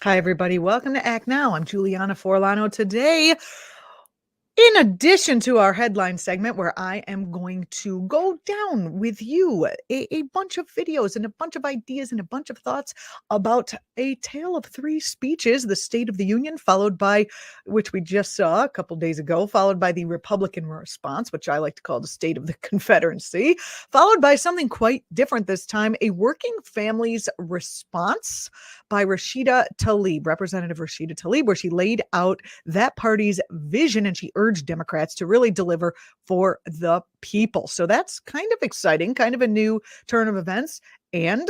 Hi, everybody. Welcome to Act Now. I'm Julianna Forlano. Today, in addition to our headline segment, where I am going to go down with you a bunch of videos and a bunch of ideas and a bunch of thoughts about a tale of three speeches, the State of the Union, followed by, which we just saw a couple days ago, followed by the Republican response, which I like to call the State of the Confederacy, followed by something quite different this time, a working families response by Representative Rashida Tlaib, where she laid out that party's vision and she urged Democrats to really deliver for the people. So that's kind of exciting, kind of a new turn of events. And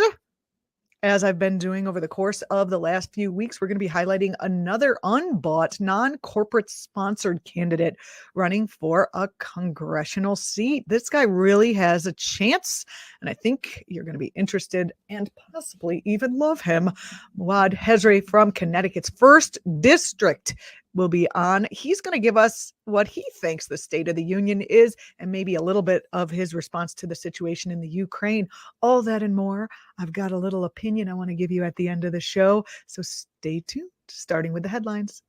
as I've been doing over the course of the last few weeks, we're going to be highlighting another unbought, non-corporate sponsored candidate running for a congressional seat. This guy really has a chance, and I think you're going to be interested and possibly even love him. Muad Hrezi from Connecticut's 1st District will be on. He's going to give us what he thinks the State of the Union is and maybe a little bit of his response to the situation in the Ukraine. All that and more. I've got a little opinion I want to give you at the end of the show, so stay tuned, starting with the headlines.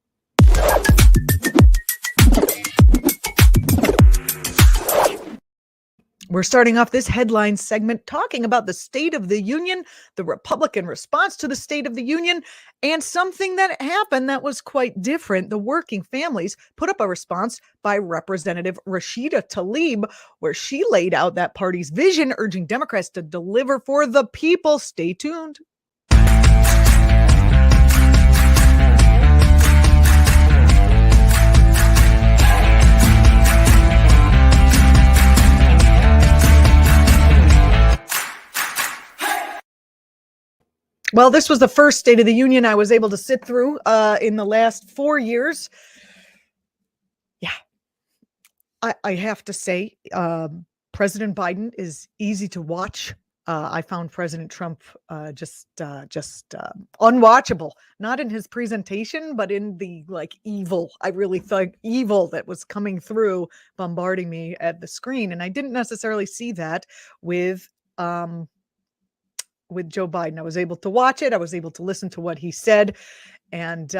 We're starting off this headline segment talking about the State of the Union, the Republican response to the State of the Union, and something that happened that was quite different. The working families put up a response by Representative Rashida Tlaib, where she laid out that party's vision, urging Democrats to deliver for the people. Stay tuned. Well, this was the first State of the Union I was able to sit through in the last 4 years. Yeah, I have to say, President Biden is easy to watch. I found President Trump just unwatchable, not in his presentation, but in the evil. I really thought evil that was coming through, bombarding me at the screen. And I didn't necessarily see that with Joe Biden. I was able to watch it. I was able to listen to what he said and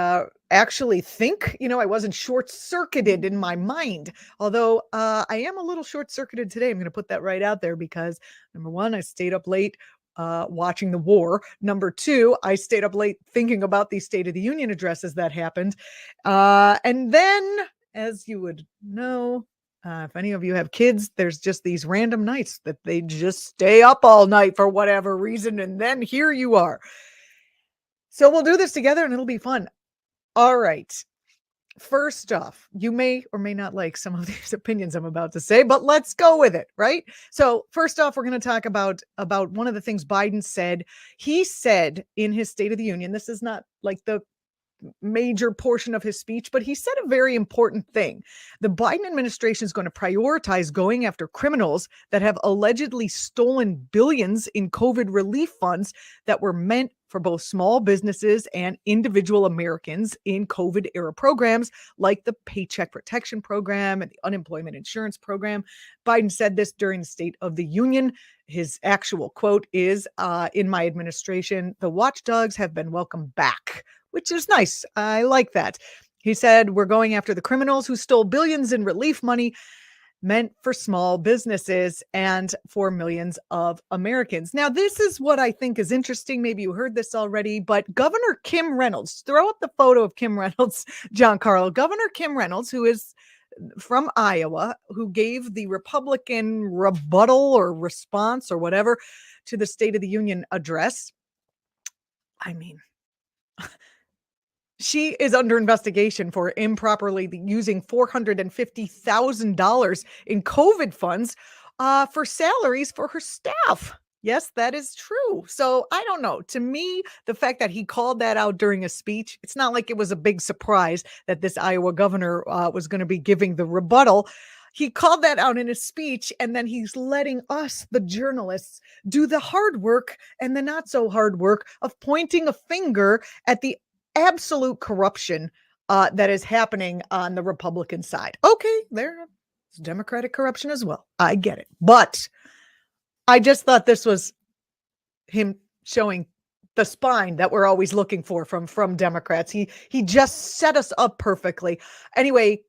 actually think, I wasn't short-circuited in my mind. Although I am a little short-circuited today. I'm going to put that right out there because, number one, I stayed up late watching the war. Number two, I stayed up late thinking about these State of the Union addresses that happened. And then, as you would know, if any of you have kids, there's just these random nights that they just stay up all night for whatever reason. And then here you are. So we'll do this together and it'll be fun. All right. First off, you may or may not like some of these opinions I'm about to say, but let's go with it, right? So first off, we're going to talk about one of the things Biden said. He said in his State of the Union, this is not like the major portion of his speech, but he said a very important thing. The Biden administration is going to prioritize going after criminals that have allegedly stolen billions in COVID relief funds that were meant for both small businesses and individual Americans in COVID era programs like the Paycheck Protection Program and the Unemployment Insurance Program. Biden said this during the State of the Union. His actual quote is, in my administration, the watchdogs have been welcomed back, which is nice. I like that. He said, we're going after the criminals who stole billions in relief money meant for small businesses and for millions of Americans. Now, this is what I think is interesting. Maybe you heard this already, but Governor Kim Reynolds, throw up the photo of Kim Reynolds, John Carl. Governor Kim Reynolds, who is from Iowa, who gave the Republican rebuttal or response or whatever to the State of the Union address. I mean, she is under investigation for improperly using $450,000 in COVID funds for salaries for her staff. Yes, that is true. So I don't know. To me, the fact that he called that out during a speech, it's not like it was a big surprise that this Iowa governor was going to be giving the rebuttal. He called that out in his speech, and then he's letting us, the journalists, do the hard work and the not so hard work of pointing a finger at the absolute corruption that is happening on the Republican side. Okay, there's Democratic corruption as well. I get it. But I just thought this was him showing the spine that we're always looking for from Democrats. He just set us up perfectly. Anyway,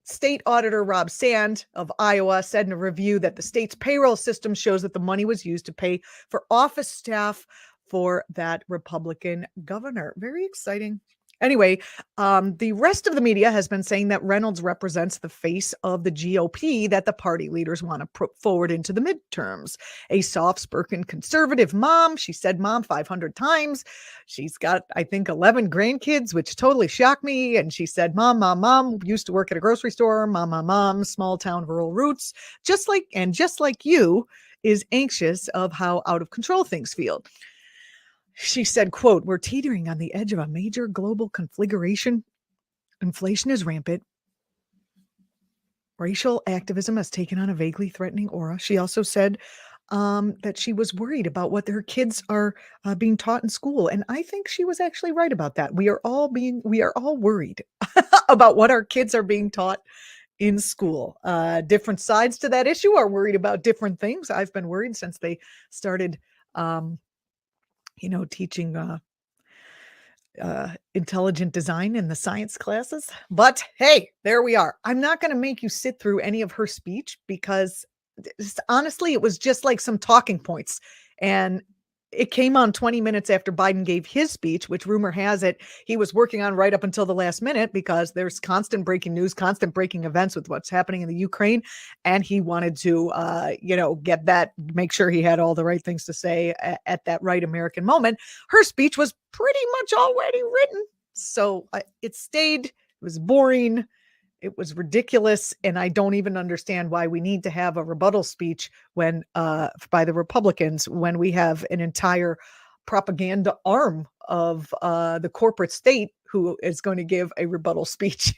State Auditor Rob Sand of Iowa said in a review that the state's payroll system shows that the money was used to pay for office staff for that Republican governor. Very exciting. Anyway, the rest of the media has been saying that Reynolds represents the face of the GOP that the party leaders want to put forward into the midterms. A soft-spoken conservative mom. She said mom 500 times. She's got, I think, 11 grandkids, which totally shocked me. And she said, mom, mom, mom, used to work at a grocery store. Mom, mom, mom, small town, rural roots. Just like you, is anxious of how out of control things feel. She said, quote, we're teetering on the edge of a major global conflagration. Inflation is rampant. Racial activism has taken on a vaguely threatening aura. She also said that she was worried about what her kids are being taught in school. And I think she was actually right about that. We are all worried about what our kids are being taught in school. Different sides to that issue are worried about different things. I've been worried since they started teaching intelligent design in the science classes. But hey, there we are. I'm not going to make you sit through any of her speech because honestly, it was just like some talking points. And it came on 20 minutes after Biden gave his speech, which rumor has it he was working on right up until the last minute because there's constant breaking news, constant breaking events with what's happening in the Ukraine. And he wanted to, get that, make sure he had all the right things to say at that right American moment. Her speech was pretty much already written. So it stayed, it was boring. It was ridiculous, and I don't even understand why we need to have a rebuttal speech when by the Republicans when we have an entire propaganda arm of the corporate state who is going to give a rebuttal speech.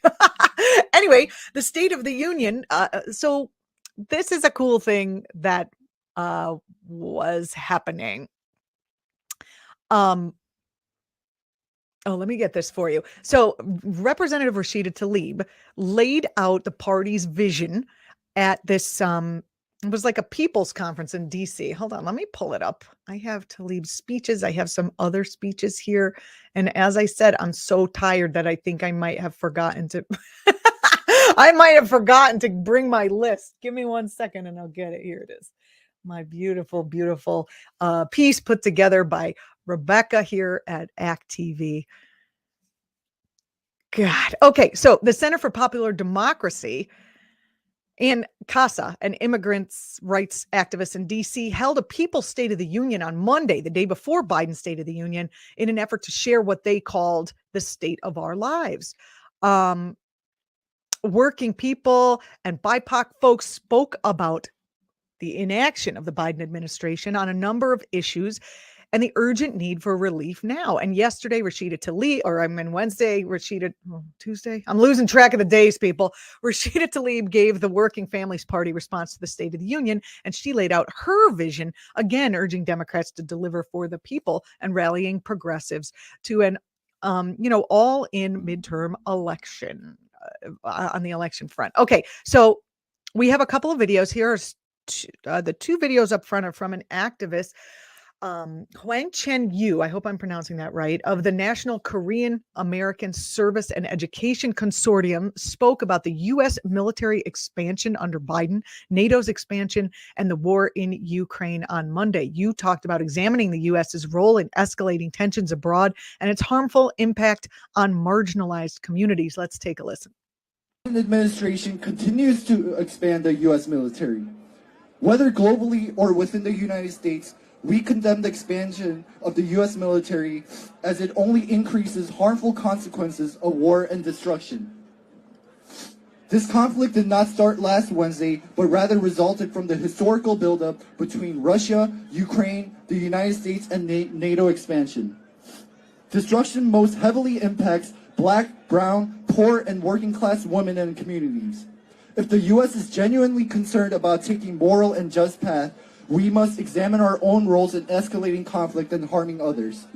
Anyway, the State of the Union. So this is a cool thing that was happening. Let me get this for you. So Representative Rashida Tlaib laid out the party's vision at this, it was like a people's conference in DC. Hold on, let me pull it up. I have Tlaib's speeches. I have some other speeches here. And as I said, I'm so tired that I think I might have forgotten to, I might have forgotten to bring my list. Give me 1 second and I'll get it. Here it is. My beautiful, beautiful piece put together by Rebecca here at actTV. God. Okay. So the Center for Popular Democracy and CASA, an immigrants' rights activist in DC, held a People's State of the Union on Monday, the day before Biden's State of the Union, in an effort to share what they called the state of our lives. Working people and BIPOC folks spoke about the inaction of the Biden administration on a number of issues and the urgent need for relief now. And yesterday, Tuesday. I'm losing track of the days, people. Rashida Tlaib gave the Working Families Party response to the State of the Union, and she laid out her vision, again, urging Democrats to deliver for the people and rallying progressives to an, all-in midterm election on the election front. Okay, so we have a couple of videos here. The two videos up front are from an activist, Hwang Chen-yu, I hope I'm pronouncing that right, of the National Korean American Service and Education Consortium, spoke about the U.S. military expansion under Biden, NATO's expansion, and the war in Ukraine on Monday. You talked about examining the U.S.'s role in escalating tensions abroad and its harmful impact on marginalized communities. Let's take a listen. The administration continues to expand the U.S. military. Whether globally or within the United States, we condemn the expansion of the U.S. military as it only increases harmful consequences of war and destruction. This conflict did not start last Wednesday, but rather resulted from the historical buildup between Russia, Ukraine, the United States, and NATO expansion. Destruction most heavily impacts Black, brown, poor, and working-class women and communities. If the U.S. is genuinely concerned about taking moral and just path, we must examine our own roles in escalating conflict and harming others.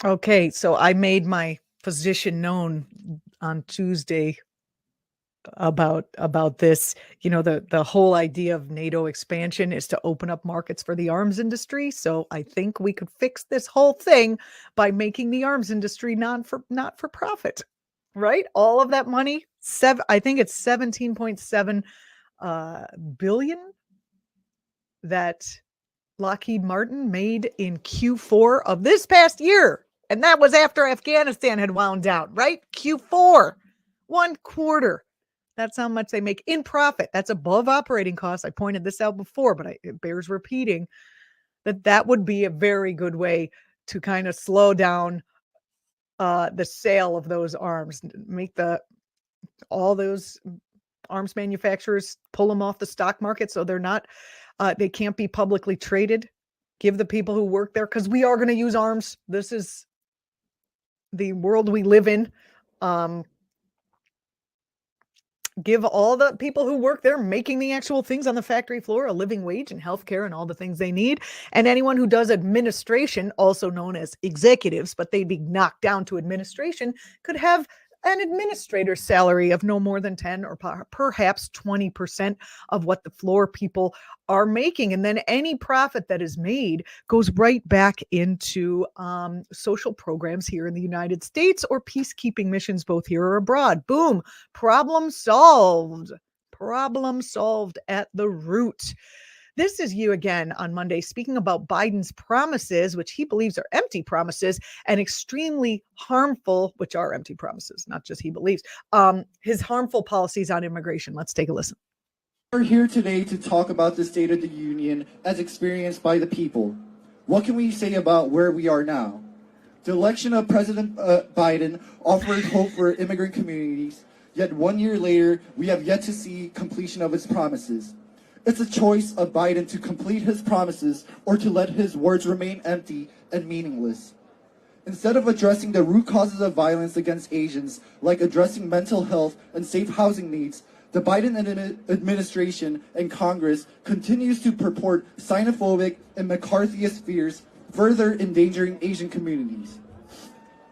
Okay, so I made my position known on Tuesday about this. You know, the whole idea of NATO expansion is to open up markets for the arms industry. So I think we could fix this whole thing by making the arms industry not for profit, right? All of that money, I think it's 17.7 billion that Lockheed Martin made in Q4 of this past year. And that was after Afghanistan had wound down, right? Q4, 1/4. That's how much they make in profit. That's above operating costs. I pointed this out before, but it bears repeating that would be a very good way to kind of slow down the sale of those arms, make all those arms manufacturers pull them off the stock market so they can't be publicly traded. Give the people who work there, because we are going to use arms. This is the world we live in. Give all the people who work there making the actual things on the factory floor a living wage and healthcare and all the things they need. And anyone who does administration, also known as executives, but they'd be knocked down to administration, could have an administrator's salary of no more than 10 or perhaps 20% of what the floor people are making. And then any profit that is made goes right back into social programs here in the United States or peacekeeping missions, both here or abroad. Boom, problem solved. Problem solved at the root. This is you again on Monday, speaking about Biden's promises, which he believes are empty promises, and extremely harmful, which are empty promises, not just he believes, his harmful policies on immigration. Let's take a listen. We're here today to talk about the State of the Union as experienced by the people. What can we say about where we are now? The election of President Biden offered hope for immigrant communities, yet 1 year later, we have yet to see completion of his promises. It's a choice of Biden to complete his promises or to let his words remain empty and meaningless. Instead of addressing the root causes of violence against Asians, like addressing mental health and safe housing needs, the Biden administration and Congress continues to purport xenophobic and McCarthyist fears, further endangering Asian communities.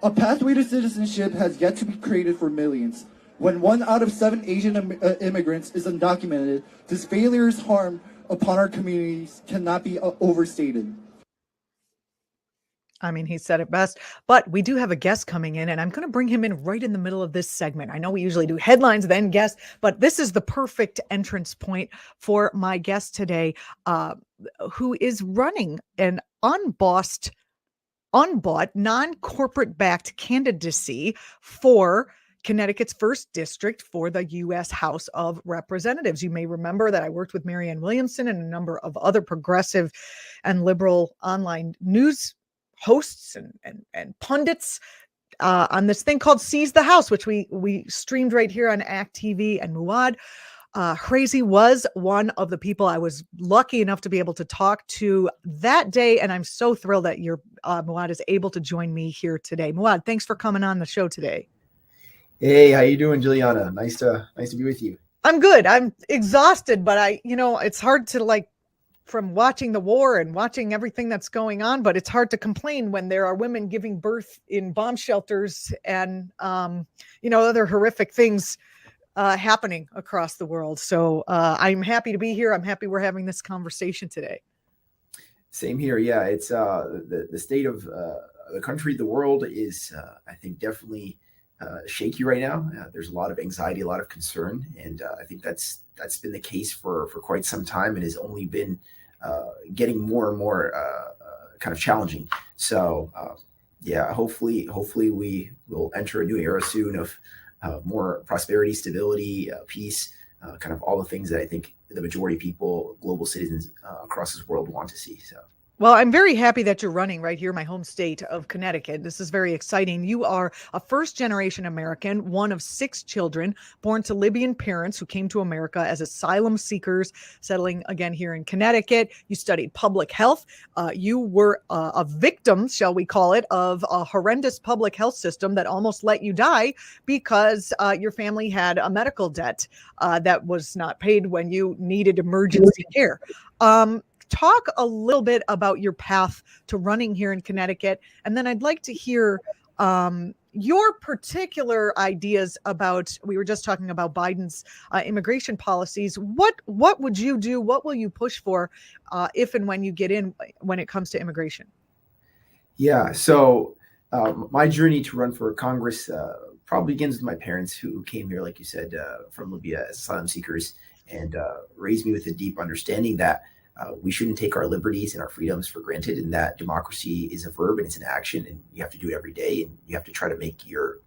A pathway to citizenship has yet to be created for millions. When 1 out of 7 Asian immigrants is undocumented, this failure's harm upon our communities cannot be overstated. I mean, he said it best, but we do have a guest coming in, and I'm going to bring him in right in the middle of this segment. I know we usually do headlines, then guests, but this is the perfect entrance point for my guest today, who is running an unbought, non-corporate backed candidacy for Connecticut's first district for the U.S. House of Representatives. You may remember that I worked with Marianne Williamson and a number of other progressive and liberal online news hosts and pundits on this thing called Seize the House, which we streamed right here on act.tv. And Muad Hrezi was one of the people I was lucky enough to be able to talk to that day. And I'm so thrilled that Muad is able to join me here today. Muad, thanks for coming on the show today. Hey, how you doing, Julianna? Nice to be with you. I'm good. I'm exhausted, but it's hard to from watching the war and watching everything that's going on, but it's hard to complain when there are women giving birth in bomb shelters and, other horrific things happening across the world. So I'm happy to be here. I'm happy we're having this conversation today. Same here. Yeah, it's the state of the country, the world is, I think, definitely shaky right now. There's a lot of anxiety, a lot of concern, and I think that's been the case for quite some time, and has only been getting more and more kind of challenging. So hopefully we will enter a new era soon of more prosperity, stability, peace, kind of all the things that I think the majority of people, global citizens across this world want to see. So. Well, I'm very happy that you're running right here in my home state of Connecticut. This is very exciting. You are a first-generation American, one of 6 children born to Libyan parents who came to America as asylum seekers, settling again here in Connecticut. You studied public health. You were a victim, shall we call it, of a horrendous public health system that almost let you die because your family had a medical debt that was not paid when you needed emergency care. Talk a little bit about your path to running here in Connecticut. And then I'd like to hear, your particular ideas about, we were just talking about Biden's immigration policies. What would you do? What will you push for if and when you get in, when it comes to immigration? Yeah. So my journey to run for Congress probably begins with my parents, who came here, like you said, from Libya as asylum seekers, and raised me with a deep understanding that we shouldn't take our liberties and our freedoms for granted, and that democracy is a verb and it's an action, and you have to do it every day, and you have to try to make your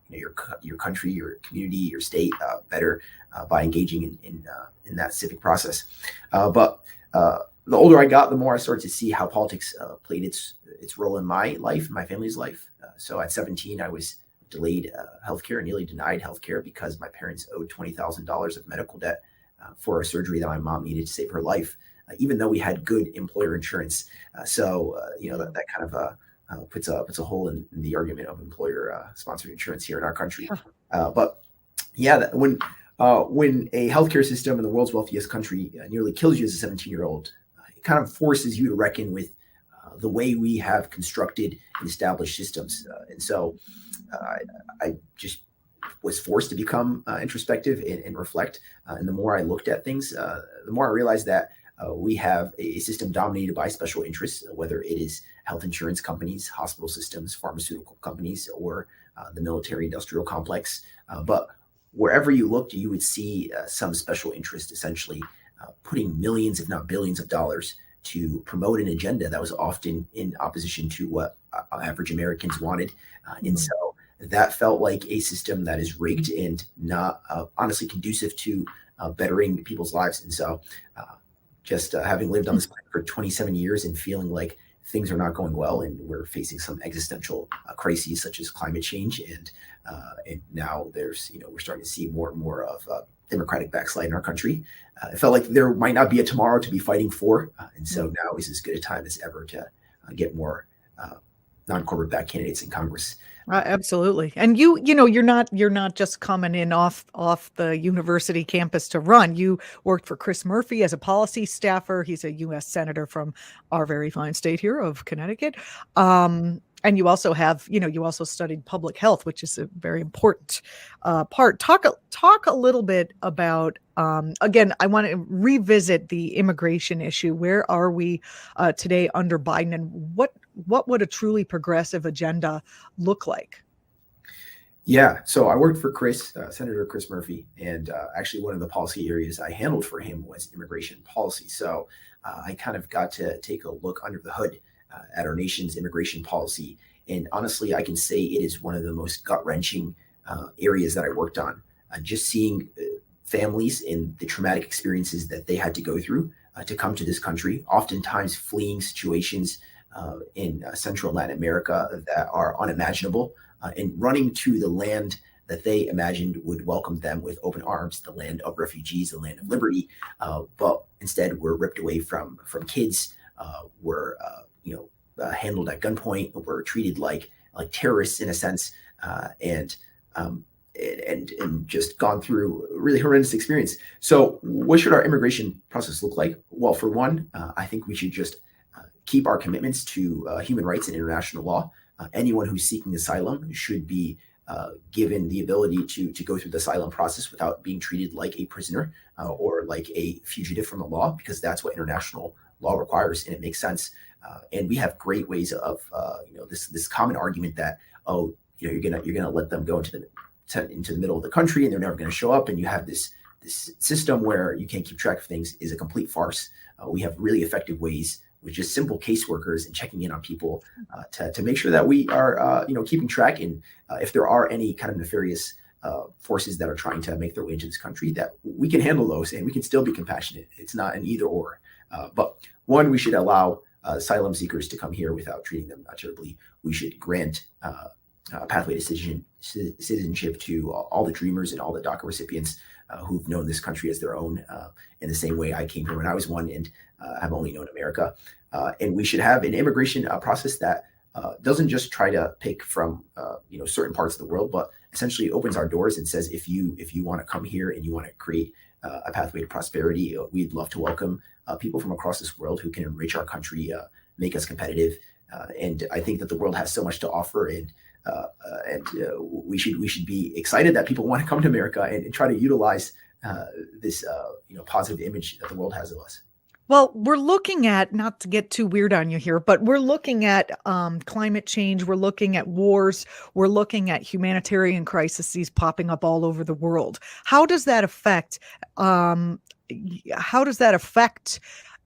country, your community, your state better by engaging in that civic process. But the older I got, the more I started to see how politics played its role in my life, my family's life. So at 17, I was delayed healthcare, nearly denied healthcare, because my parents owed $20,000 of medical debt for a surgery that my mom needed to save her life, even though we had good employer insurance. That kind of puts a hole in the argument of employer sponsored insurance here in our country. But yeah, when a healthcare system in the world's wealthiest country nearly kills you as a 17-year-old, it kind of forces you to reckon with the way we have constructed and established systems. And so I just was forced to become introspective and reflect. And the more I looked at things, the more I realized that we have a system dominated by special interests, whether it is health insurance companies, hospital systems, pharmaceutical companies, or the military industrial complex. But wherever you looked, you would see some special interest essentially putting millions, if not billions of dollars to promote an agenda that was often in opposition to what average Americans wanted. And so that felt like a system that is rigged and not honestly conducive to bettering people's lives. And so just having lived on this planet for 27 years and feeling like things are not going well, and we're facing some existential crises such as climate change, and now there's, we're starting to see more and more of democratic backslide in our country. It felt like there might not be a tomorrow to be fighting for, and so now is as good a time as ever to get more non-corporate backed candidates in Congress. Absolutely. And you're not just coming in off the university campus to run. You worked for Chris Murphy as a policy staffer. He's a U.S. senator from our very fine state here of Connecticut. And you also have, you also studied public health, which is a very important part. Talk a little bit about, again, I want to revisit the immigration issue. Where are we today under Biden, and what would a truly progressive agenda look like? Yeah, so I worked for Senator Chris Murphy, and actually one of the policy areas I handled for him was immigration policy. So I kind of got to take a look under the hood at our nation's immigration policy. And honestly, I can say it is one of the most gut-wrenching areas that I worked on. Just seeing families and the traumatic experiences that they had to go through to come to this country, oftentimes fleeing situations in Central and Latin America that are unimaginable, and running to the land that they imagined would welcome them with open arms, the land of refugees, the land of liberty. But instead, we're ripped away from kids. We're handled at gunpoint. We're treated like terrorists in a sense, and just gone through a really horrendous experience. So what should our immigration process look like? Well, for one, I think we should just keep our commitments to human rights and international law. Anyone who's seeking asylum should be given the ability to go through the asylum process without being treated like a prisoner or like a fugitive from the law, because that's what international law requires, and it makes sense. And we have great ways of this common argument that you're gonna let them go into the middle of the country and they're never going to show up, and you have this system where you can't keep track of things, is a complete farce. We have really effective ways with just simple caseworkers and checking in on people to make sure that we are keeping track, and if there are any kind of nefarious forces that are trying to make their way into this country, that we can handle those and we can still be compassionate. It's not an either or. But one, we should allow asylum seekers to come here without treating them terribly. We should grant a pathway to citizenship to all the dreamers and all the DACA recipients who've known this country as their own, in the same way I came here when I was one and have only known America. And we should have an immigration process that doesn't just try to pick from certain parts of the world, but essentially opens our doors and says, if you want to come here and you want to create a pathway to prosperity, we'd love to welcome people from across this world who can enrich our country, make us competitive. And I think that the world has so much to offer, and we should be excited that people want to come to America and try to utilize this positive image that the world has of us. Well, we're looking at, not to get too weird on you here, but we're looking at climate change. We're looking at wars. We're looking at humanitarian crises popping up all over the world. How does that affect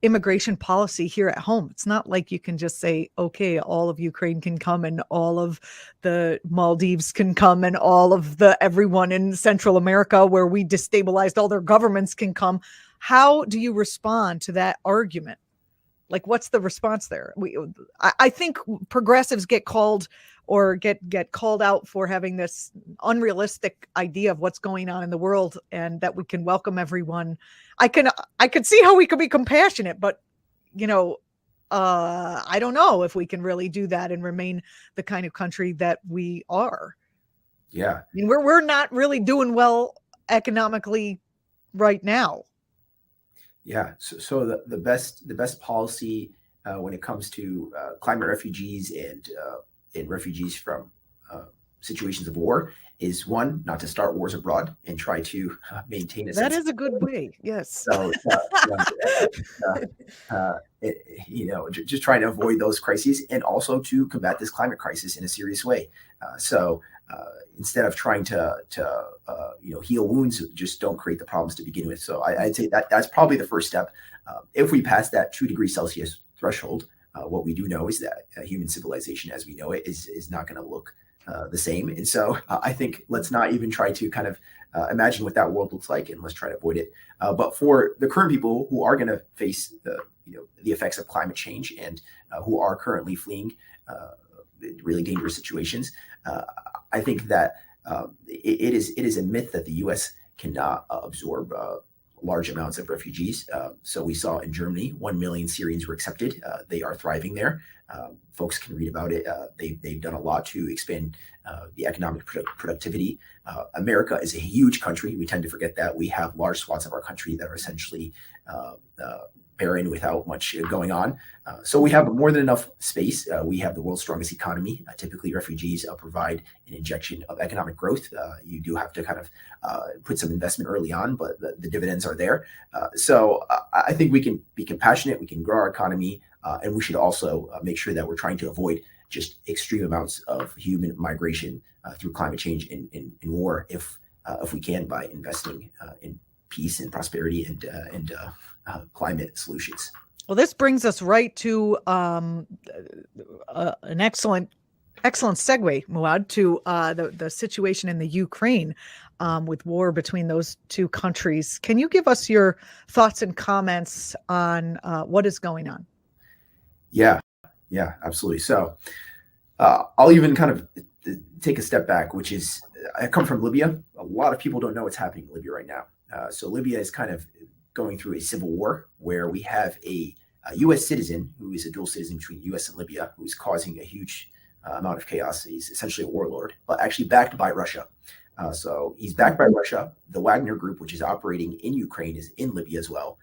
immigration policy here at home? It's not like you can just say, okay, all of Ukraine can come and all of the Maldives can come and all of everyone in Central America where we destabilized all their governments can come. How do you respond to that argument? Like, what's the response there? I think progressives get called or get called out for having this unrealistic idea of what's going on in the world and that we can welcome everyone. I could see how we could be compassionate, but I don't know if we can really do that and remain the kind of country that we are. Yeah, I mean, we're not really doing well economically right now. Yeah. So the best policy when it comes to climate refugees and refugees from situations of war is, one, not to start wars abroad and try to maintain a sense. That is a good way. Yes. So just trying to avoid those crises and also to combat this climate crisis in a serious way. Instead of trying to heal wounds, just don't create the problems to begin with. So I'd say that's probably the first step. If we pass that 2 degrees Celsius threshold, what we do know is that human civilization as we know it is not going to look the same. And so I think let's not even try to kind of imagine what that world looks like, and let's try to avoid it. But for the current people who are going to face the effects of climate change and who are currently fleeing really dangerous situations, I think that it is a myth that the U.S. cannot absorb large amounts of refugees. So we saw in Germany, 1 million Syrians were accepted. They are thriving there. Folks can read about it. They've done a lot to expand the economic productivity. America is a huge country. We tend to forget that. We have large swaths of our country that are essentially barren without much going on. So we have more than enough space. We have the world's strongest economy. Typically, refugees provide an injection of economic growth. You do have to kind of put some investment early on, but the dividends are there. So I think we can be compassionate. We can grow our economy. And we should also make sure that we're trying to avoid just extreme amounts of human migration through climate change and war if we can, by investing in peace and prosperity and climate solutions. Well, this brings us right to an excellent segue, Muad, to the situation in the Ukraine with war between those two countries. Can you give us your thoughts and comments on what is going on? Yeah, absolutely. So I'll even kind of take a step back, which is I come from Libya. A lot of people don't know what's happening in Libya right now. So Libya is kind of going through a civil war where we have a U.S. citizen who is a dual citizen between U.S. and Libya, who's causing a huge amount of chaos. He's essentially a warlord, but actually backed by Russia. So he's backed by Russia. The Wagner Group, which is operating in Ukraine, is in Libya as well.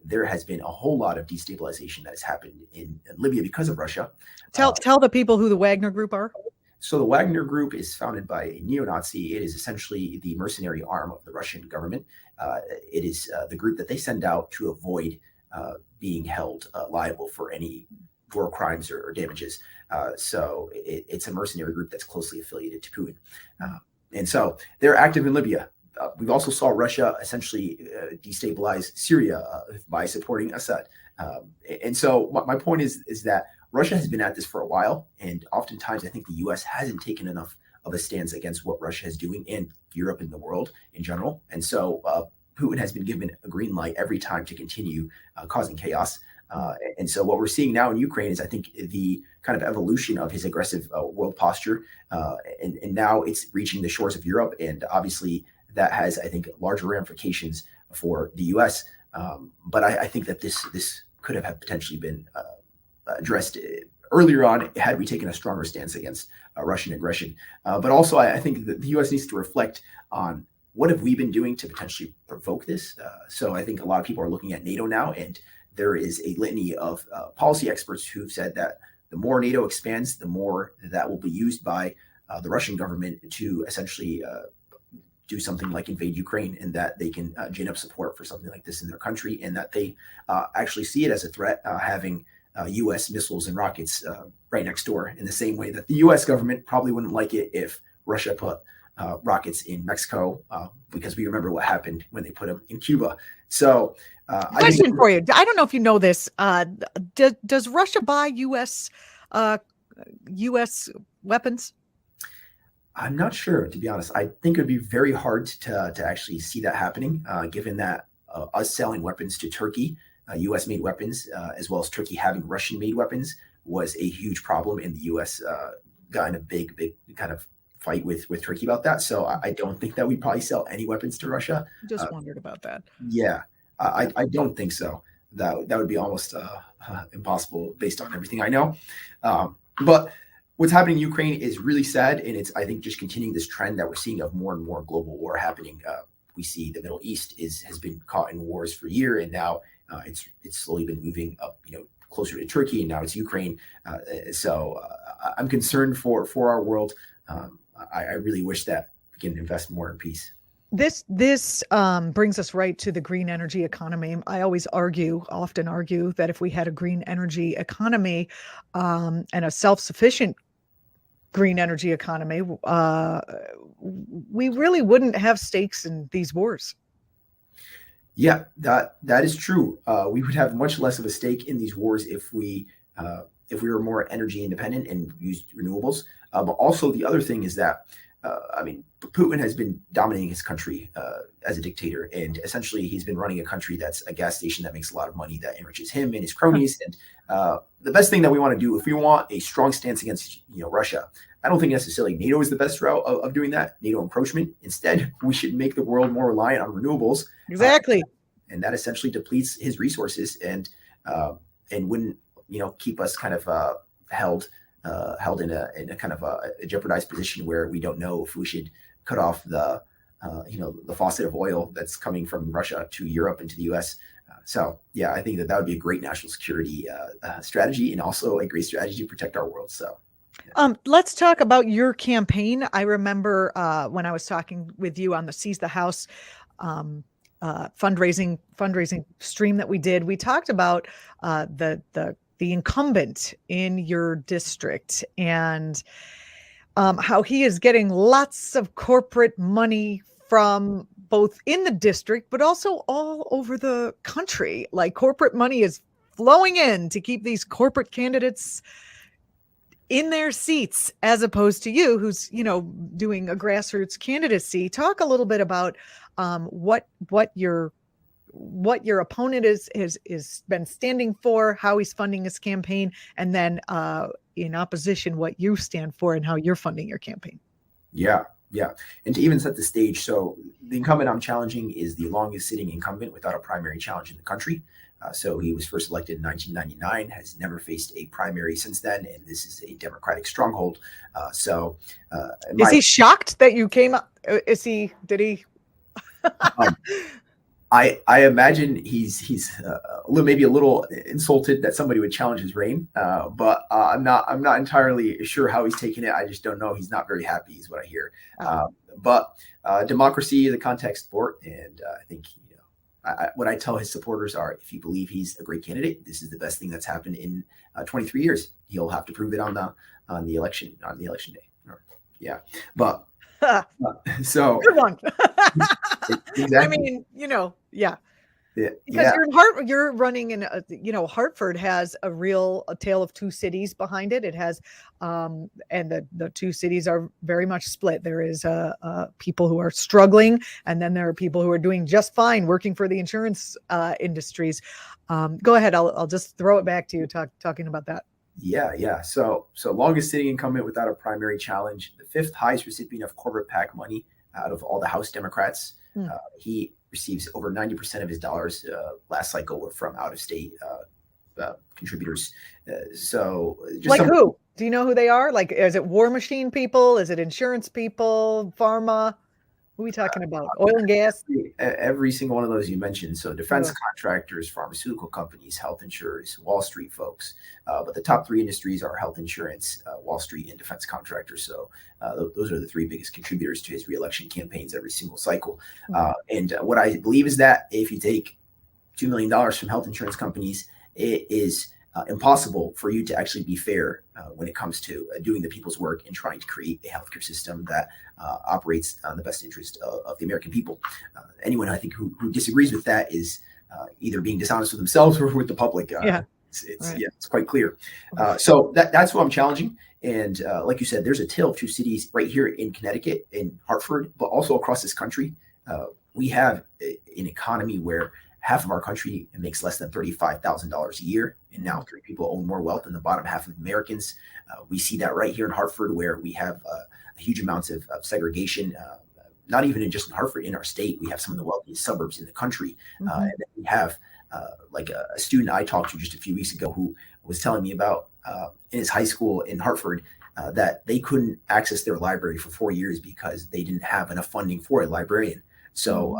There has been a whole lot of destabilization that has happened in Libya because of Russia. Tell the people who the Wagner Group are. So the Wagner Group is founded by a neo-Nazi. It is essentially the mercenary arm of the Russian government. It is the group that they send out to avoid being held liable for any war crimes or damages. So it's a mercenary group that's closely affiliated to Putin. And so they're active in Libya. We've also saw Russia essentially destabilize Syria by supporting Assad. And so my point is that Russia has been at this for a while, and oftentimes I think the U.S. hasn't taken enough of a stance against what Russia is doing in Europe and the world in general. And so Putin has been given a green light every time to continue causing chaos. And so what we're seeing now in Ukraine is, I think, the kind of evolution of his aggressive world posture. And now it's reaching the shores of Europe. And obviously that has, I think, larger ramifications for the U.S. But I think that this could have potentially been addressed earlier on had we taken a stronger stance against Russian aggression. But also, I think that the U.S. needs to reflect on what have we been doing to potentially provoke this. So I think a lot of people are looking at NATO now, and there is a litany of policy experts who've said that the more NATO expands, the more that will be used by the Russian government to essentially do something like invade Ukraine, and that they can gin up support for something like this in their country, and that they actually see it as a threat, having U.S. missiles and rockets right next door, in the same way that the U.S. government probably wouldn't like it if Russia put rockets in Mexico, because we remember what happened when they put them in Cuba. So, question for you. I don't know if you know this. Does Russia buy U.S. weapons? I'm not sure, to be honest. I think it would be very hard to actually see that happening, given that us selling weapons to Turkey, U.S.-made weapons, as well as Turkey having Russian-made weapons, was a huge problem, and the U.S. got in a big kind of fight with Turkey about that. So I don't think that we'd probably sell any weapons to Russia. Just wondered about that. Yeah, I don't think so. That would be almost impossible based on everything I know. But what's happening in Ukraine is really sad, and it's, I think, just continuing this trend that we're seeing of more and more global war happening. We see the Middle East has been caught in wars for a year, and now it's slowly been moving up, closer to Turkey, and now it's Ukraine. So I'm concerned for our world. I really wish that we can invest more in peace. This brings us right to the green energy economy. I often argue that if we had a green energy economy and a self-sufficient green energy economy, we really wouldn't have stakes in these wars. Yeah, that is true. We would have much less of a stake in these wars if we were more energy independent and used renewables. But also the other thing is that, Putin has been dominating his country as a dictator, and essentially he's been running a country that's a gas station that makes a lot of money, that enriches him and his cronies. And the best thing that we want to do, if we want a strong stance against Russia, I don't think necessarily NATO is the best route of doing that, NATO encroachment. Instead, we should make the world more reliant on renewables. Exactly. And that essentially depletes his resources and wouldn't keep us kind of held in a kind of a jeopardized position where we don't know if we should cut off the faucet of oil that's coming from Russia to Europe and to the U.S. So yeah, I think that would be a great national security strategy, and also a great strategy to protect our world. So. Yeah. Let's talk about your campaign. I remember when I was talking with you on the Seize the House fundraising stream that we did. We talked about the incumbent in your district, and how he is getting lots of corporate money from both in the district, but also all over the country. Like, corporate money is flowing in to keep these corporate candidates in their seats, as opposed to you, who's, doing a grassroots candidacy. Talk a little bit about what your opponent is been standing for, how he's funding his campaign, and then in opposition, what you stand for and how you're funding your campaign. Yeah. And to even set the stage, so the incumbent I'm challenging is the longest sitting incumbent without a primary challenge in the country. So he was first elected in 1999, has never faced a primary since then, and this is a Democratic stronghold. Is he shocked that you came up? Did he? I imagine he's maybe a little insulted that somebody would challenge his reign, but I'm not entirely sure how he's taking it. I just don't know. He's not very happy, is what I hear. But democracy is a contact sport, and I think what I tell his supporters are, if you believe he's a great candidate, this is the best thing that's happened in 23 years. He'll have to prove it on the election day. Yeah, but. So good one. Exactly. I mean, yeah. Because you're running in Hartford has a tale of two cities behind it. It has and the two cities are very much split. There is people who are struggling, and then there are people who are doing just fine working for the insurance industries. Go ahead. I'll just throw it back to you talking about that. Yeah. So longest sitting incumbent without a primary challenge, the fifth highest recipient of corporate PAC money out of all the House Democrats. He receives over 90% of his dollars last cycle were from out of state contributors. So just who? Do you know who they are? Like, is it war machine people? Is it insurance people? Pharma? Who are we talking about? Oil and gas? Every single one of those you mentioned. So defense Ugh. contractors, pharmaceutical companies, health insurers, Wall Street folks. But the top three industries are health insurance, Wall Street, and defense contractors. So those are the three biggest contributors to his reelection campaigns every single cycle. And what I believe is that if you take $2 million from health insurance companies, it is impossible for you to actually be fair when it comes to doing the people's work and trying to create a healthcare system that operates on the best interest of the American people. Anyone I think who disagrees with that is either being dishonest with themselves or with the public. It's quite clear. So that's what I'm challenging. And like you said, there's a tale of two cities right here in Connecticut, in Hartford, but also across this country. We have an economy where half of our country makes less than $35,000 a year. And now 3 people own more wealth than the bottom half of Americans. We see that right here in Hartford, where we have huge amounts of segregation, not even just in Hartford, in our state. We have some of the wealthiest suburbs in the country. And then we have like a student I talked to just a few weeks ago who was telling me about in his high school in Hartford that they couldn't access their library for 4 years because they didn't have enough funding for a librarian. So,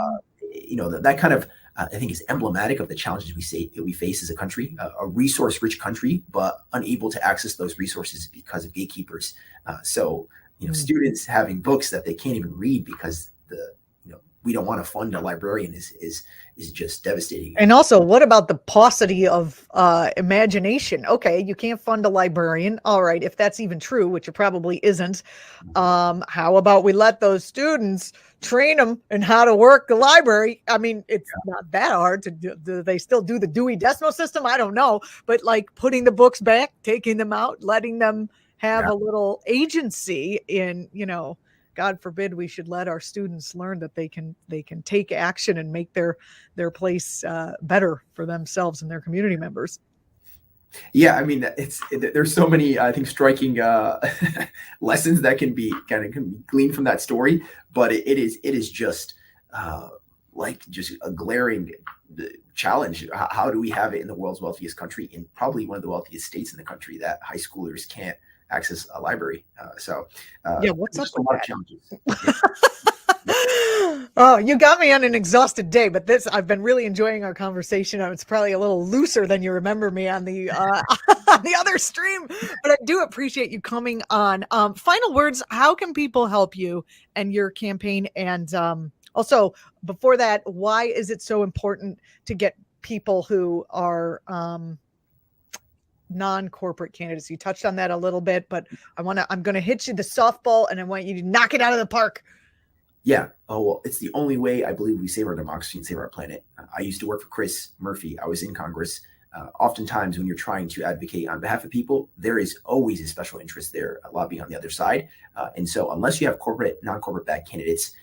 that kind of, I think, is emblematic of the challenges we face as a country, a resource-rich country, but unable to access those resources because of gatekeepers. Students having books that they can't even read because we don't want to fund a librarian is just devastating. And also, what about the paucity of imagination? Okay, you can't fund a librarian. All right, if that's even true, which it probably isn't. How about we let those students train them in how to work the library? I mean, it's not that hard to do. Do they still do the Dewey Decimal System? I don't know. But like putting the books back, taking them out, letting them have a little agency in, God forbid we should let our students learn that they can take action and make their place better for themselves and their community members. Yeah, I mean, there's so many, I think, striking lessons that can be gleaned from that story, but it is just just a glaring challenge. How do we have it in the world's wealthiest country, in probably one of the wealthiest states in the country, that high schoolers can't access a library? What's up with a lot of challenges. Oh, you got me on an exhausted day, but I've been really enjoying our conversation. It's probably a little looser than you remember me on the on the other stream, but I do appreciate you coming on. Final words, how can people help you and your campaign? And also, before that, why is it so important to get people who are non-corporate candidates? You touched on that a little bit, but I'm going to hit you the softball and I want you to knock it out of the park. Yeah. Oh, well, it's the only way I believe we save our democracy and save our planet. I used to work for Chris Murphy. I was in Congress. Oftentimes when you're trying to advocate on behalf of people, there is always a special interest there lobbying on the other side. And so unless you have non-corporate backed candidates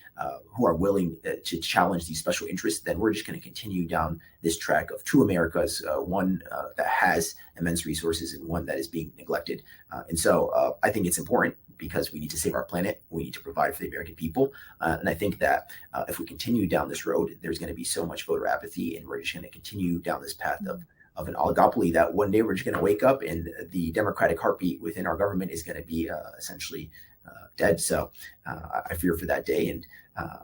who are willing to challenge these special interests, then we're just going to continue down this track of two Americas, one that has immense resources and one that is being neglected. And so I think it's important because we need to save our planet. We need to provide for the American people. And I think that if we continue down this road, there's going to be so much voter apathy, and we're just going to continue down this path of an oligopoly that one day we're just going to wake up and the democratic heartbeat within our government is going to be essentially dead. So I fear for that day. And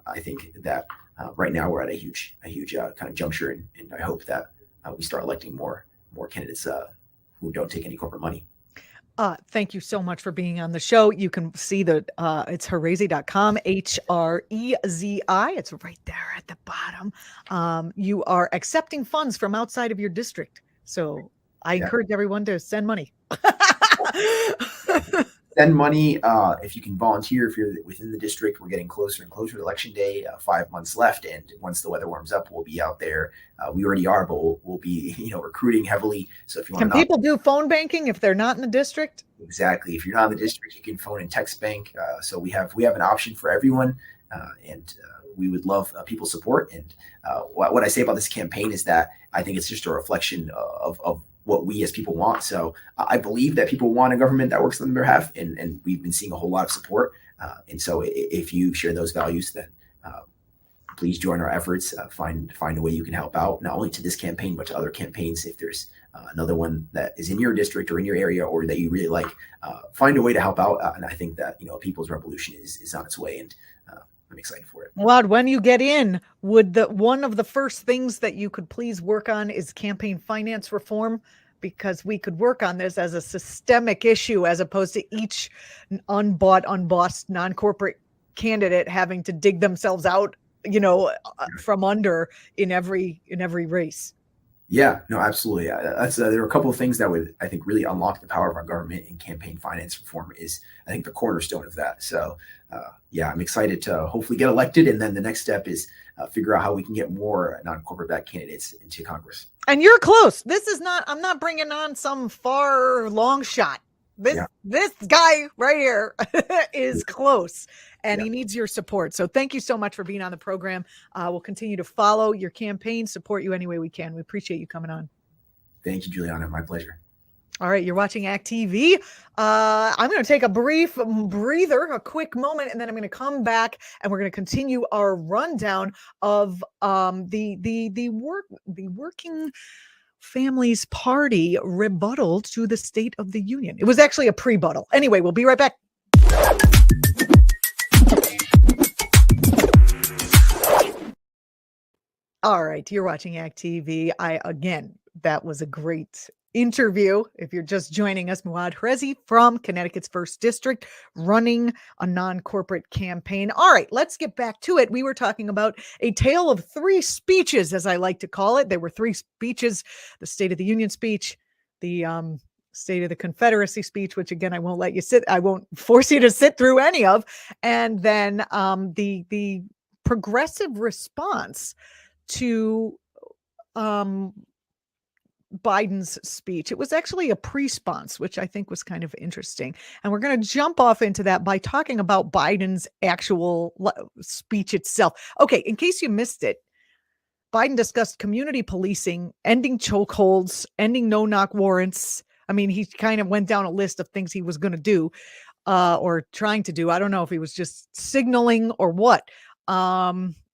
I think that right now we're at a huge kind of juncture. And I hope that we start electing more candidates who don't take any corporate money. Thank you so much for being on the show. You can see it's Hrezi.com, Hrezi. It's right there at the bottom. You are accepting funds from outside of your district. So I encourage everyone to send money. Send money. If you can volunteer, if you're within the district, we're getting closer and closer to election day, 5 months left. And once the weather warms up, we'll be out there. We already are, but we'll be, recruiting heavily. So if you want Can people do phone banking if they're not in the district? Exactly. If you're not in the district, you can phone and text bank. So we have an option for everyone. And we would love people's support. And what I say about this campaign is that I think it's just a reflection of what we as people want. So I believe that people want a government that works on their behalf, and we've been seeing a whole lot of support. And so if you share those values, then please join our efforts. Find a way you can help out, not only to this campaign, but to other campaigns. If there's another one that is in your district or in your area or that you really like, find a way to help out. And I think that, a people's revolution is on its way. And I'm excited for it. Muad, when you get in, would one of the first things that you could please work on is campaign finance reform? Because we could work on this as a systemic issue as opposed to each unbossed, non-corporate candidate having to dig themselves out, from under in every race. Yeah, no, absolutely. There are a couple of things that would, I think, really unlock the power of our government, and campaign finance reform is, I think, the cornerstone of that. So, yeah, I'm excited to hopefully get elected. And then the next step is figure out how we can get more non-corporate backed candidates into Congress. And you're close. I'm not bringing on some far long shot. This guy right here is close, and he needs your support. So thank you so much for being on the program. We'll continue to follow your campaign, support you any way we can. We appreciate you coming on. Thank you, Julianna. My pleasure. All right, you're watching ActTV. I'm going to take a brief breather, a quick moment, and then I'm going to come back and we're going to continue our rundown of the Working Families Party rebuttal to the State of the Union. It was actually a pre-buttal. Anyway, we'll be right back. All right, you're watching ActTV. That was a great interview. If you're just joining us, Muad Hrezi from Connecticut's 1st District, running a non-corporate campaign. All right, let's get back to it. We were talking about a tale of 3 speeches, as I like to call it. There were 3 speeches: the State of the Union speech, the State of the Confederacy speech, which again, I won't force you to sit through any of, and then the progressive response to Biden's speech. It was actually a pre-response, which I think was kind of interesting. And we're going to jump off into that by talking about Biden's actual speech itself. Okay, in case you missed it, Biden discussed community policing, ending chokeholds, ending no-knock warrants. I mean, he kind of went down a list of things he was going to do or trying to do. I don't know if he was just signaling or what.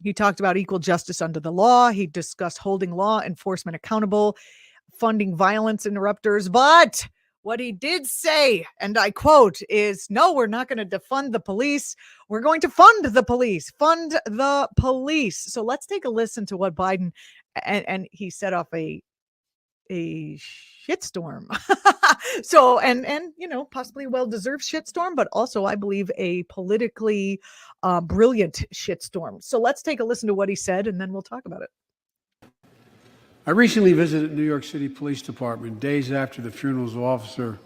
He talked about equal justice under the law. He discussed holding law enforcement accountable, funding violence interrupters. But what he did say, and I quote, is, no, we're not going to defund the police. We're going to fund the police. Fund the police. So let's take a listen to what Biden, and he set off a shitstorm. So, and possibly a well-deserved shitstorm, but also I believe a politically brilliant shitstorm. So let's take a listen to what he said, and then we'll talk about it. I recently visited New York City Police Department days after the funerals of Officer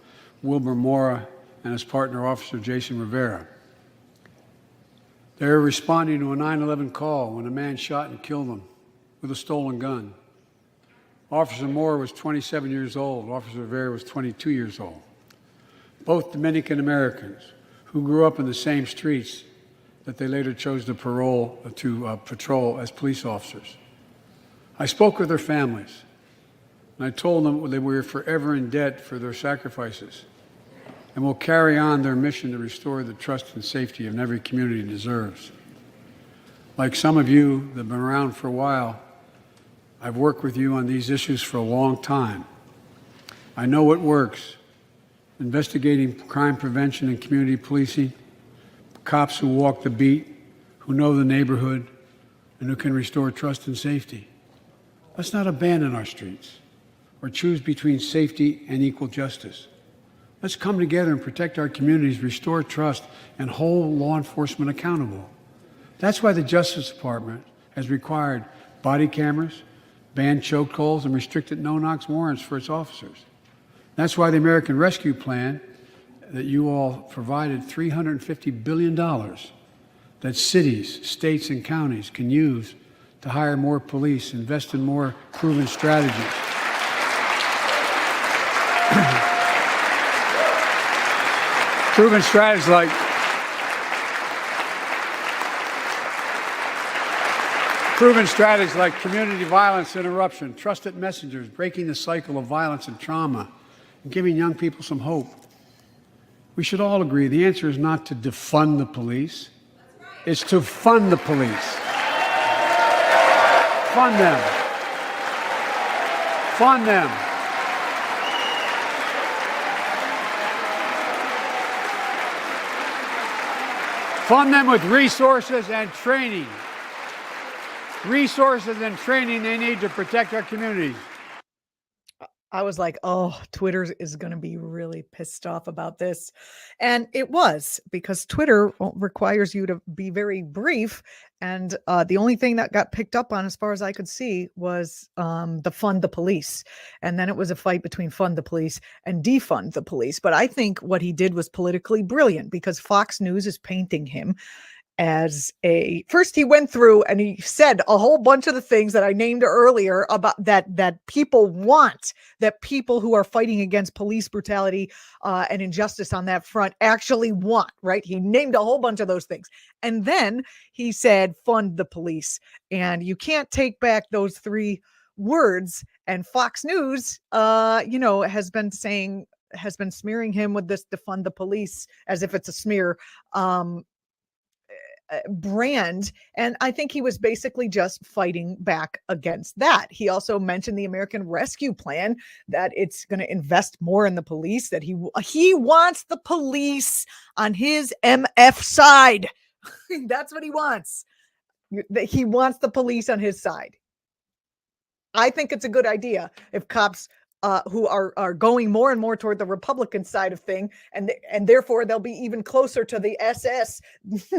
Wilbur Mora and his partner, Officer Jason Rivera. They were responding to a 9/11 call when a man shot and killed them with a stolen gun. Officer Mora was 27 years old. Officer Rivera was 22 years old. Both Dominican Americans who grew up in the same streets that they later chose to patrol as police officers. I spoke with their families, and I told them that we were forever in debt for their sacrifices and will carry on their mission to restore the trust and safety of every community deserves. Like some of you that have been around for a while, I've worked with you on these issues for a long time. I know what works: investigating crime prevention and community policing, cops who walk the beat, who know the neighborhood, and who can restore trust and safety. Let's not abandon our streets or choose between safety and equal justice. Let's come together and protect our communities, restore trust, and hold law enforcement accountable. That's why the Justice Department has required body cameras, banned chokeholds, and restricted no-knock warrants for its officers. That's why the American Rescue Plan that you all provided $350 billion that cities, states, and counties can use to hire more police, invest in more proven strategies. Proven strategies like community violence interruption, trusted messengers, breaking the cycle of violence and trauma, and giving young people some hope. We should all agree the answer is not to defund the police, it's to fund the police. Fund them. Fund them. Fund them with resources and training. Resources and training they need to protect our communities. I was like, oh, Twitter is going to be really pissed off about this. And it was, because Twitter requires you to be very brief. And the only thing that got picked up on, as far as I could see, was the fund the police. And then it was a fight between fund the police and defund the police. But I think what he did was politically brilliant, because Fox News is painting him as first he went through and he said a whole bunch of the things that I named earlier about that people want, that people who are fighting against police brutality and injustice on that front actually want, right? He named a whole bunch of those things. And then he said, fund the police. And you can't take back those three words. And Fox News, has been smearing him with this defund the police as if it's a smear brand. And I think he was basically just fighting back against that. He also mentioned the American Rescue Plan, that it's going to invest more in the police, that he wants the police on his MF side. That's what he wants. That he wants the police on his side. I think it's a good idea if cops who are going more and more toward the Republican side of thing, and therefore they'll be even closer to the SS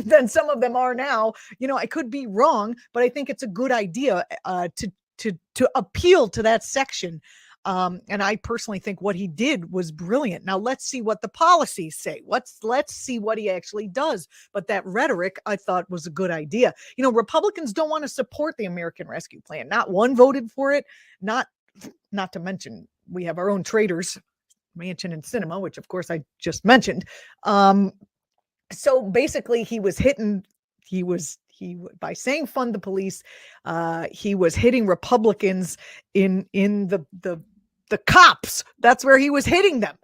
than some of them are now. I could be wrong, but I think it's a good idea to appeal to that section. And I personally think what he did was brilliant. Now let's see what the policies say. Let's see what he actually does. But that rhetoric, I thought, was a good idea. Republicans don't want to support the American Rescue Plan. Not one voted for it. Not to mention, we have our own traitors, Manchin and Sinema, which of course I just mentioned. So basically by saying fund the police, he was hitting Republicans in the cops. That's where he was hitting them.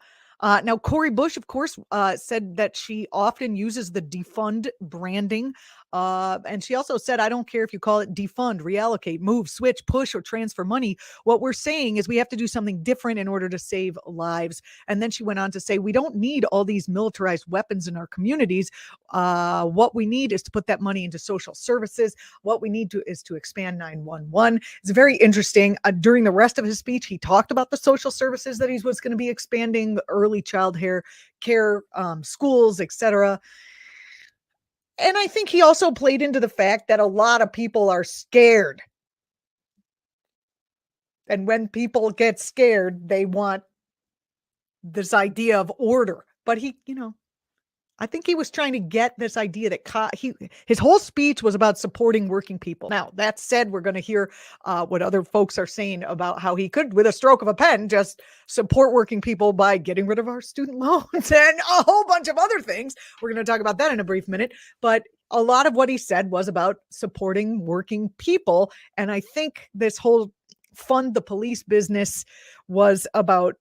Now, Cori Bush, of course, said that she often uses the defund branding. And she also said, I don't care if you call it defund, reallocate, move, switch, push, or transfer money. What we're saying is we have to do something different in order to save lives. And then she went on to say, we don't need all these militarized weapons in our communities. What we need is to put that money into social services. What we need is to expand 911. It's very interesting. During the rest of his speech, he talked about the social services that he was going to be expanding, early child care, schools, etc. And I think he also played into the fact that a lot of people are scared. And when people get scared, they want this idea of order. But I think he was trying to get this idea that his whole speech was about supporting working people. Now, that said, we're going to hear what other folks are saying about how he could, with a stroke of a pen, just support working people by getting rid of our student loans and a whole bunch of other things. We're going to talk about that in a brief minute. But a lot of what he said was about supporting working people. And I think this whole fund the police business was about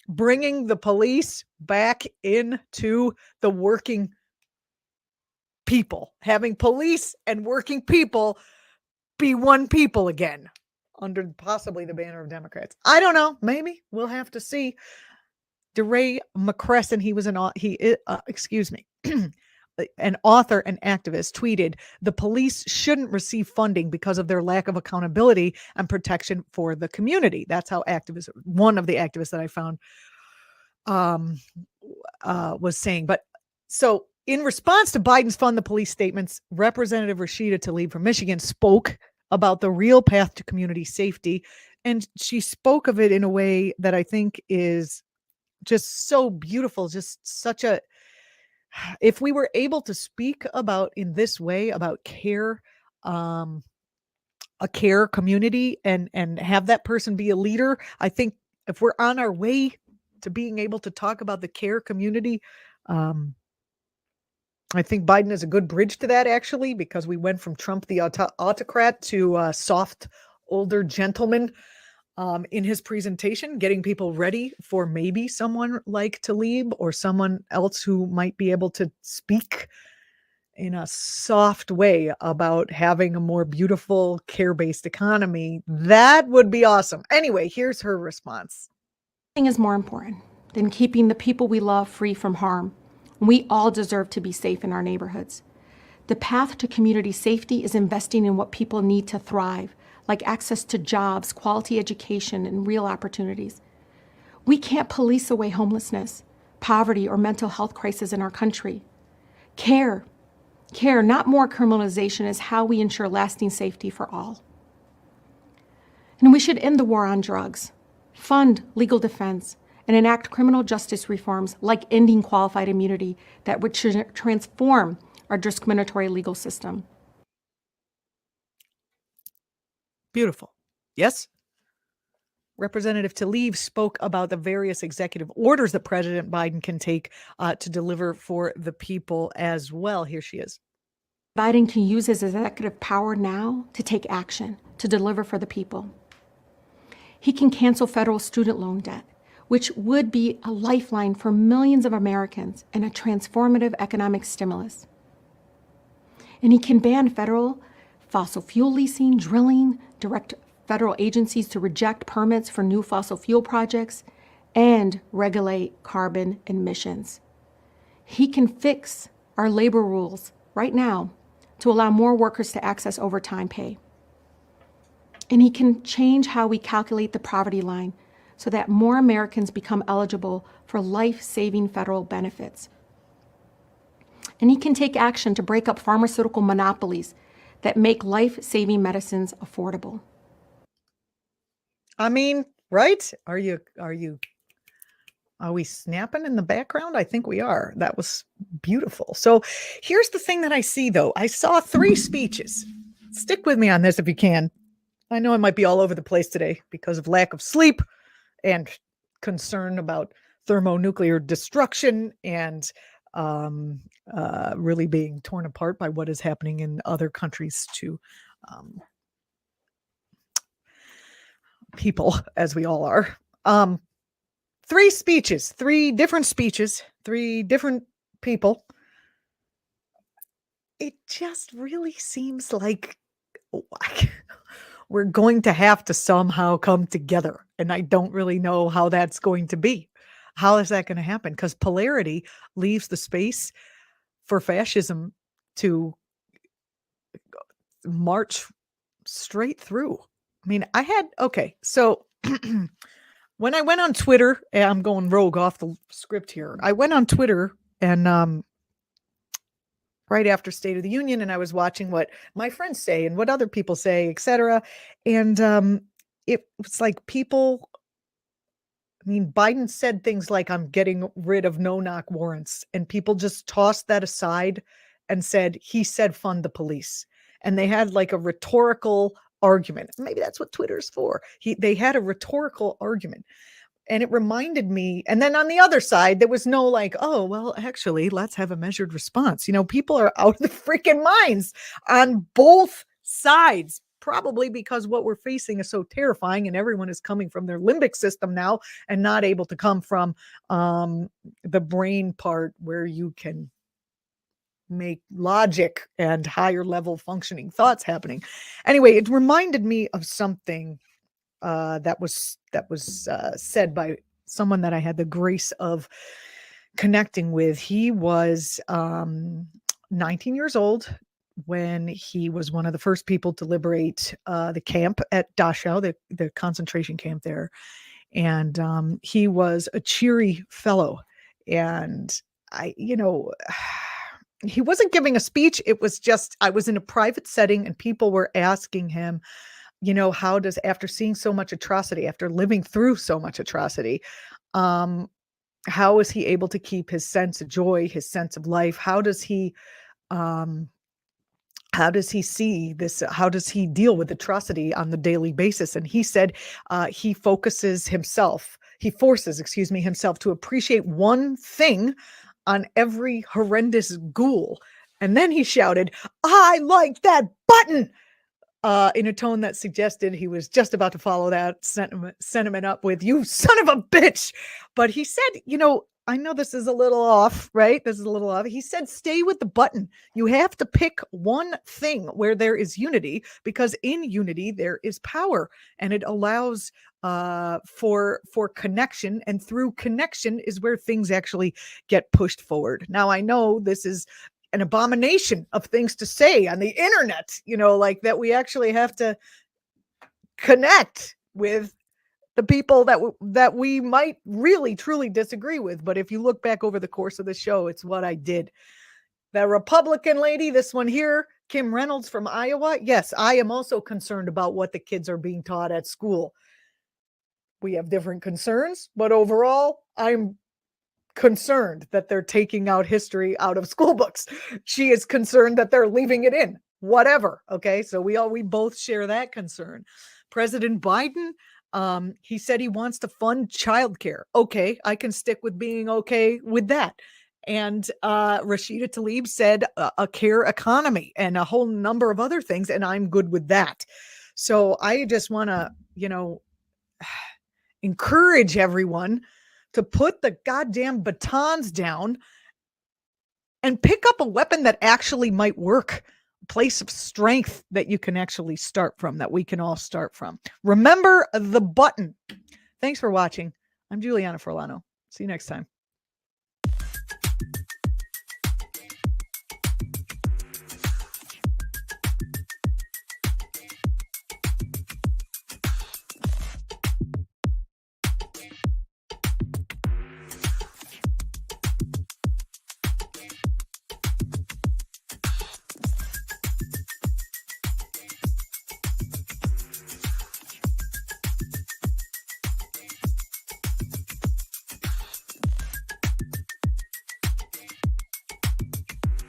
bringing the police back into the working people, having police and working people be one people again, under possibly the banner of Democrats. I don't know. Maybe we'll have to see. DeRay McCresson, he was an author and activist, tweeted, the police shouldn't receive funding because of their lack of accountability and protection for the community. That's how one of the activists that I found was saying. But so in response to Biden's fund the police statements, Representative Rashida Tlaib from Michigan spoke about the real path to community safety. And she spoke of it in a way that I think is just so beautiful, just such if we were able to speak about in this way about care, a care community, and have that person be a leader, I think if we're on our way to being able to talk about the care community, I think Biden is a good bridge to that, actually, because we went from Trump the autocrat to a soft older gentleman in his presentation, getting people ready for maybe someone like Tlaib or someone else who might be able to speak in a soft way about having a more beautiful care-based economy. That would be awesome. Anyway, here's her response. Nothing is more important than keeping the people we love free from harm. We all deserve to be safe in our neighborhoods. The path to community safety is investing in what people need to thrive, like access to jobs, quality education, and real opportunities. We can't police away homelessness, poverty, or mental health crisis in our country. Care, not more criminalization, is how we ensure lasting safety for all. And we should end the war on drugs, fund legal defense, and enact criminal justice reforms like ending qualified immunity that would transform our discriminatory legal system. Beautiful. Yes? Representative Tlaib spoke about the various executive orders that President Biden can take to deliver for the people as well. Here she is. Biden can use his executive power now to take action, to deliver for the people. He can cancel federal student loan debt, which would be a lifeline for millions of Americans and a transformative economic stimulus. And he can ban federal fossil fuel leasing, drilling, direct federal agencies to reject permits for new fossil fuel projects, and regulate carbon emissions. He can fix our labor rules right now to allow more workers to access overtime pay. And he can change how we calculate the poverty line so that more Americans become eligible for life-saving federal benefits. And he can take action to break up pharmaceutical monopolies that make life-saving medicines affordable. I mean, right? Are we snapping in the background? I think we are. That was beautiful. So here's the thing that I see, though. I saw 3 speeches. Stick with me on this if you can. I know I might be all over the place today because of lack of sleep and concern about thermonuclear destruction and really being torn apart by what is happening in other countries to people, as we all are. 3 speeches, 3 different speeches, 3 different people. It just really seems like we're going to have to somehow come together. And I don't really know how that's going to be. How is that going to happen? Because polarity leaves the space for fascism to march straight through. I mean, so when I went on Twitter, and I'm going rogue off the script here. I went on Twitter and right after State of the Union, and I was watching what my friends say and what other people say, etc. And it was like people, I mean, Biden said things like, I'm getting rid of no-knock warrants, and people just tossed that aside and said, he said fund the police. And they had like a rhetorical argument. Maybe that's what Twitter's for. They had a rhetorical argument. And it reminded me, and then on the other side, there was no like, oh, well, actually, let's have a measured response. You know, people are out of the freaking minds on both sides, probably because what we're facing is so terrifying and everyone is coming from their limbic system now and not able to come from the brain part where you can make logic and higher level functioning thoughts happening. Anyway, it reminded me of something that was said by someone that I had the grace of connecting with. He was 19 years old when he was one of the first people to liberate the camp at Dachau, the concentration camp there. And he was a cheery fellow. And he wasn't giving a speech. It was just, I was in a private setting and people were asking him, how does, after seeing so much atrocity, after living through so much atrocity, how is he able to keep his sense of joy, his sense of life? How does he see this? How does he deal with atrocity on the daily basis? And he said he forces himself to appreciate one thing on every horrendous ghoul. And then he shouted, I like that button, in a tone that suggested he was just about to follow that sentiment up with, you son of a bitch. But he said, I know this is a little off, right? This is a little off. He said, stay with the button. You have to pick one thing where there is unity, because in unity there is power, and it allows for connection, and through connection is where things actually get pushed forward. Now, I know this is an abomination of things to say on the internet, like that we actually have to connect with the people that we might really truly disagree with. But if you look back over the course of the show, it's what I did. The Republican lady, this one here, Kim Reynolds from Iowa. Yes, I am also concerned about what the kids are being taught at school. We have different concerns, but overall, I'm concerned that they're taking out history out of school books. She is concerned that they're leaving it in. Whatever. Okay, so we both share that concern. President Biden, he said he wants to fund childcare. Okay, I can stick with being okay with that. And Rashida Tlaib said a care economy and a whole number of other things, and I'm good with that. So I just want to, encourage everyone to put the goddamn batons down and pick up a weapon that actually might work. A place of strength that you can actually start from, that we can all start from. Remember the button. Thanks for watching. I'm Julianna Forlano. See you next time.